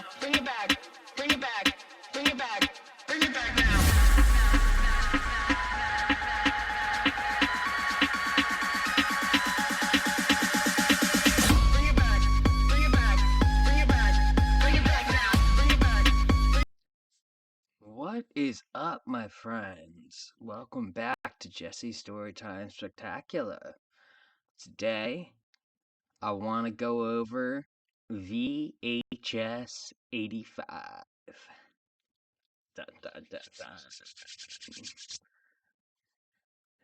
now. Bring it back. Bring it back. Bring it back. Bring it back now. Bring it back. Bring it back. Bring it back. Bring it back now. Bring it back. What is up, my friends? Welcome back to Jesse's Storytime Spectacular. Today, I want to go over VHS 85. Dun, dun, dun, dun.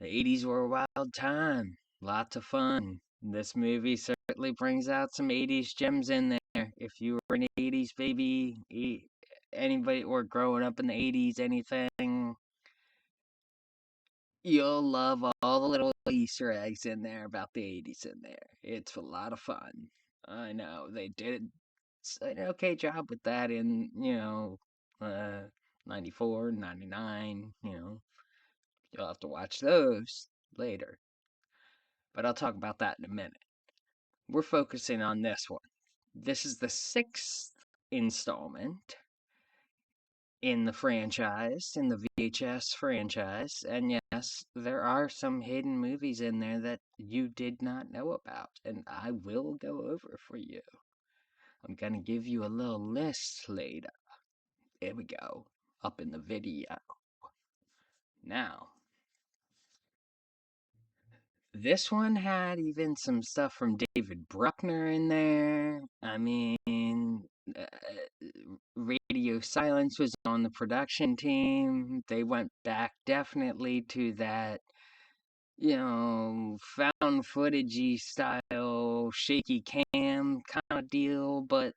The 80s were a wild time. Lots of fun. This movie certainly brings out some 80s gems in there. If you were an 80s baby, anybody, or growing up in the 80s, anything, you'll love all the little Easter eggs in there about the 80s in there. It's a lot of fun. I know they did an okay job with that in, uh, 94, 99, you'll have to watch those later. But I'll talk about that in a minute. We're focusing on this one. This is the sixth installment in the franchise, in the VHS franchise. And yes, there are some hidden movies in there that you did not know about, and I will go over for you. I'm gonna give you a little list later. There we go, up in the video. Now, this one had even some stuff from David Bruckner in there. I mean, Radio Silence was on the production team. They went back definitely to that, found footagey style, shaky cam kind of deal, but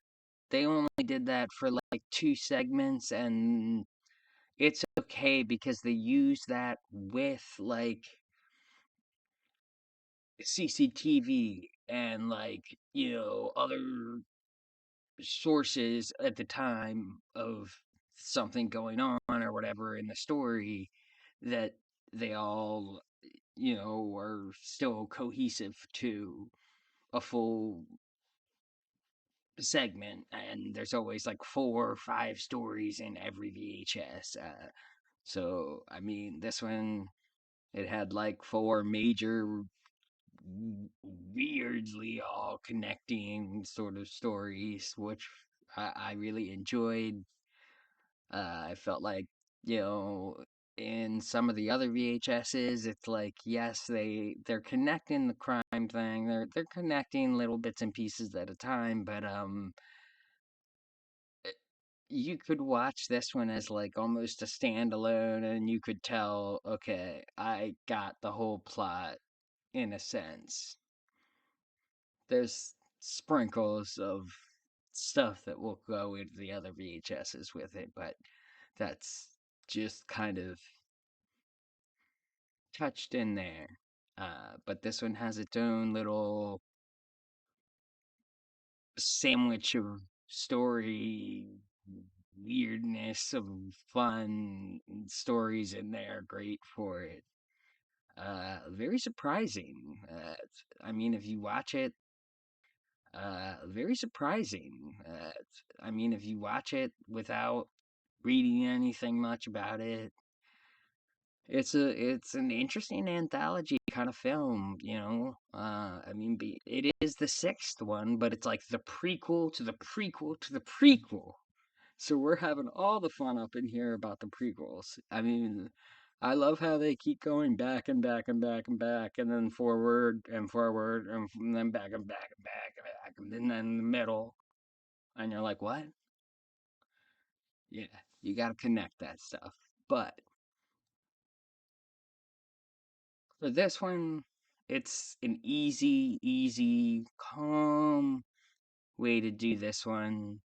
they only did that for like 2 segments, and it's okay because they use that with like CCTV and like, other sources at the time of something going on or whatever in the story that they all, are still cohesive to a full segment. And there's always like 4 or 5 stories in every VHS. So, I mean, this one, it had like 4 major weirdly all connecting sort of stories, which I really enjoyed. I felt like, you know, in some of the other VHSs, it's like, yes, they're connecting the crime thing. They're connecting little bits and pieces at a time, but you could watch this one as like almost a standalone, and you could tell, okay, I got the whole plot in a sense. There's sprinkles of stuff that will go into the other VHSs with it, but that's just kind of touched in there. But this one has its own little sandwich of story weirdness of fun stories in there. Great for it. Very surprising. I mean, if you watch it, very surprising. I mean, if you watch it without reading anything much about it, it's an interesting anthology kind of film, I mean, it is the sixth one, but it's like the prequel to the prequel to the prequel. So we're having all the fun up in here about the prequels. I mean, I love how they keep going back and back and back and back, and then forward and forward, and then back and back and back and back, and then in the middle, and you're like, what? Yeah, you got to connect that stuff. But for this one, it's an easy, calm way to do this one.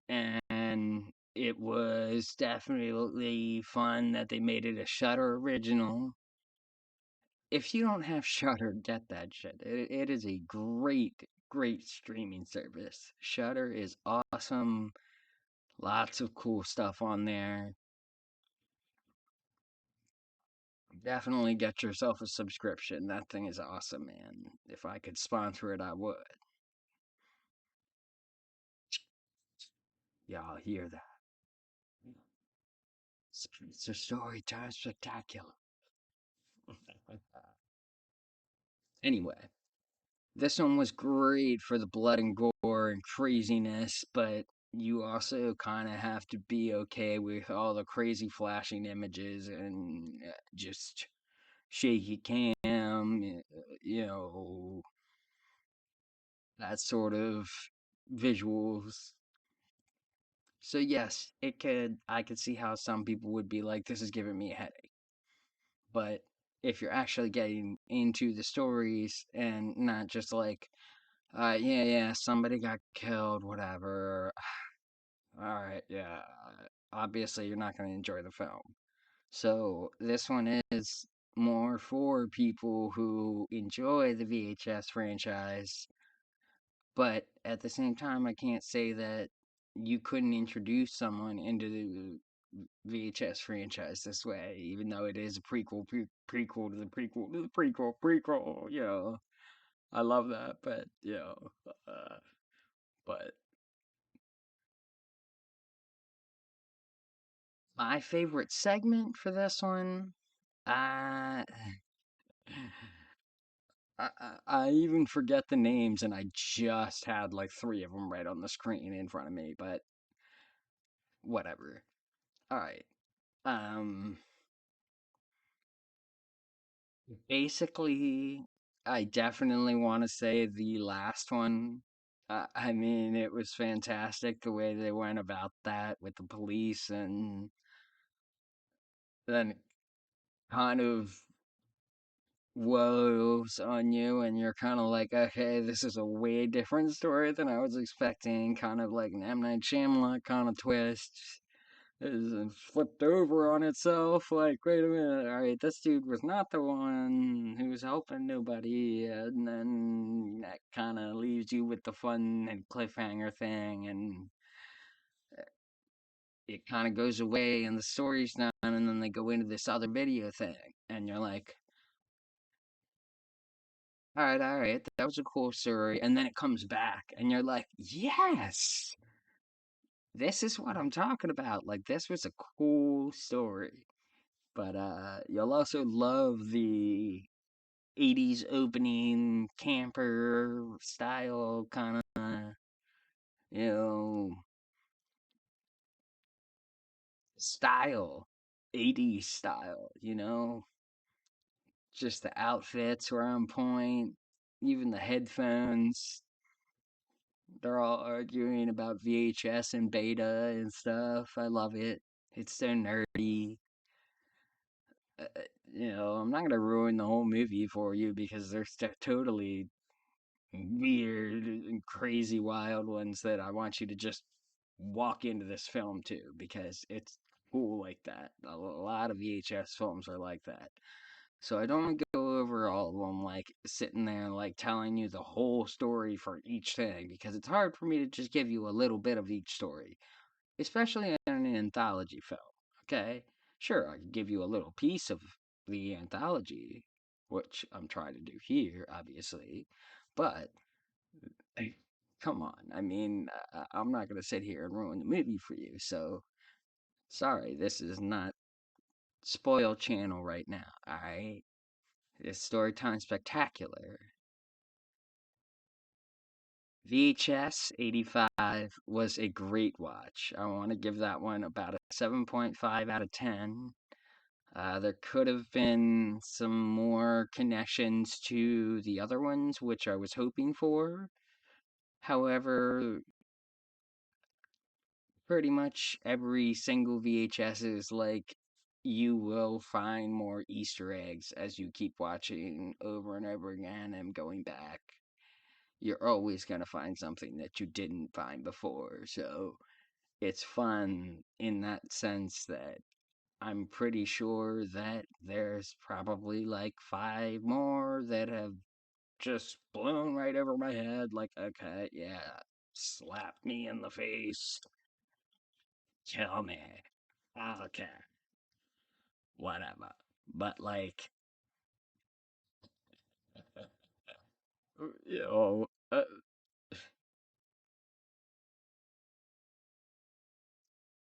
And it was definitely fun that they made it a Shutter original. If you don't have Shutter, get that shit. It is a great streaming service. Shutter is awesome. Lots of cool stuff on there. Definitely get yourself a subscription. That thing is awesome, man. If I could sponsor it, I would. Y'all hear that? It's a story time spectacular. Anyway, this one was great for the blood and gore and craziness, but you also kind of have to be okay with all the crazy flashing images and just shaky cam, you know, that sort of visuals. So yes, I could see how some people would be like, this is giving me a headache. But if you're actually getting into the stories and not just like, yeah, somebody got killed, whatever. All right, yeah. Obviously, you're not going to enjoy the film. So this one is more for people who enjoy the VHS franchise, but at the same time, I can't say that you couldn't introduce someone into the VHS franchise this way, even though it is a prequel to the prequel to the prequel. You know, I love that, but uh, but my favorite segment for this one, uh, I even forget the names, and I just had like three of them right on the screen in front of me, but whatever. All right. Um, Basically, I definitely want to say the last one. I mean, it was fantastic the way they went about that with the police, and then kind of woes on you, and you're kind of like, okay, this is a way different story than I was expecting. Kind of like an M. Night Shyamalan kind of twist. Is flipped over on itself. Like, wait a minute, all right, this dude was not the one who was helping nobody, and then that kind of leaves you with the fun and cliffhanger thing, and it kind of goes away, and the story's done, and then they go into this other video thing, and you're like, all right, that was a cool story, and then it comes back, and you're like, yes, this is what I'm talking about. Like, this was a cool story. But you'll also love the 80s opening camper style kind of, you know, style. 80s style, you know? Just the outfits were on point, even the headphones. They're all arguing about VHS and beta and stuff. I love it. It's so nerdy. Uh, I'm not gonna ruin the whole movie for you because there's totally weird and crazy wild ones that I want you to just walk into this film to because it's cool like that. A lot of VHS films are like that. So I don't want to go over all of them like sitting there like telling you the whole story for each thing because it's hard for me to just give you a little bit of each story, especially in an anthology film. Okay? Sure, I can give you a little piece of the anthology, which I'm trying to do here, obviously, but come on. I mean, I'm not going to sit here and ruin the movie for you. So, sorry, this is not spoil channel right now. All right. It's Storytime Spectacular. VHS 85 was a great watch. I want to give that one about a 7.5 out of 10. There could have been some more connections to the other ones, which I was hoping for. However, pretty much every single VHS is like you will find more Easter eggs as you keep watching over and over again and going back. You're always going to find something that you didn't find before. So it's fun in that sense that I'm pretty sure that there's probably like five more that have just blown right over my head. Like, okay, yeah, slap me in the face. Kill me. Okay, whatever. But like, you know,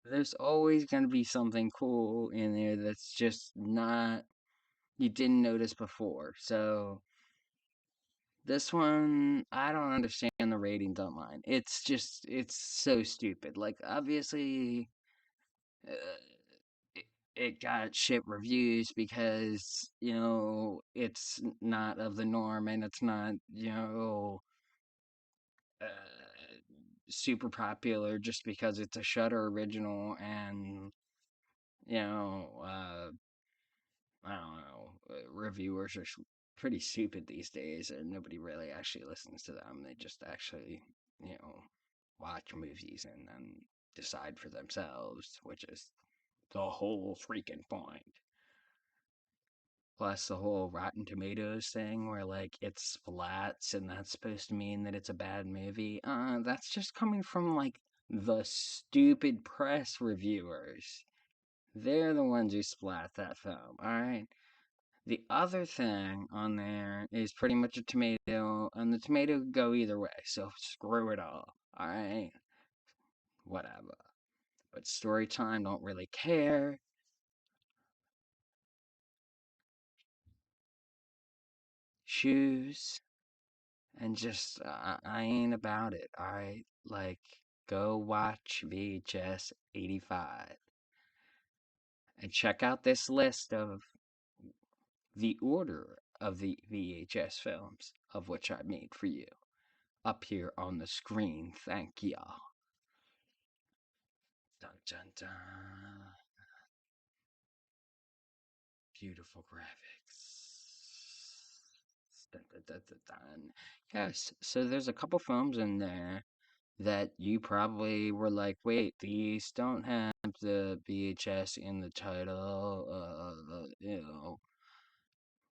There's always going to be something cool in there that's just not, you didn't notice before. So this one, I don't understand the ratings online. It's just, it's so stupid. Like, obviously, uh, it, it got shit reviews because, it's not of the norm and it's not, uh, super popular just because it's a Shutter original and, you know, uh, I don't know, reviewers are pretty stupid these days and nobody really actually listens to them. They just actually, watch movies and then decide for themselves, which is the whole freaking point. Plus the whole Rotten Tomatoes thing where like it's flats and that's supposed to mean that it's a bad movie. That's just coming from like the stupid press reviewers. They're the ones who splat that film, alright? The other thing on there is pretty much a tomato, and the tomato could go either way, so screw it all, alright? Whatever. But Storytime don't really care. Shoes. And just I ain't about it. All right, like go watch VHS 85 and check out this list of the order of the VHS films of which I made for you up here on the screen. Thank y'all. Dun dun dun. Beautiful graphics. Dun, dun, dun, dun, dun. Yes, so there's a couple films in there that you probably were like, wait, these don't have the VHS in the title.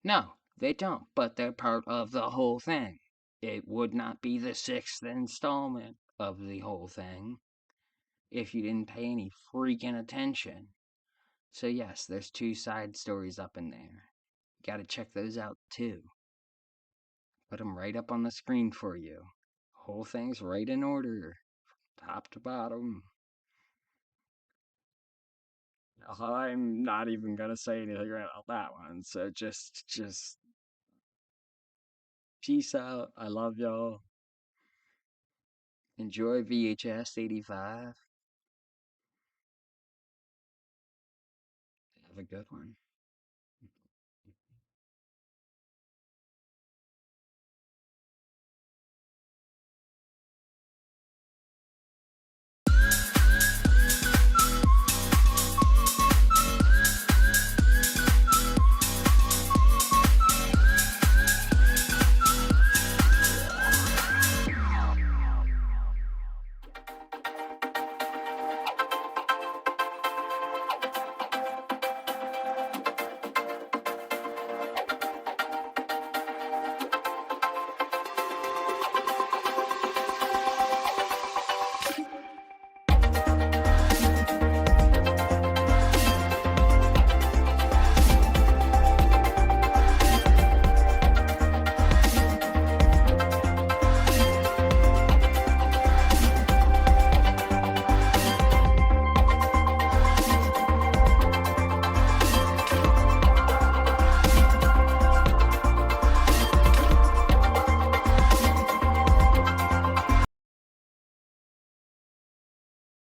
No, they don't, but they're part of the whole thing. It would not be the sixth installment of the whole thing if you didn't pay any freaking attention. So, yes, there's two side stories up in there. Gotta check those out too. Put them right up on the screen for you. Whole thing's right in order, top to bottom. I'm not even gonna say anything about that one. So just peace out. I love y'all. Enjoy VHS 85. Have a good one.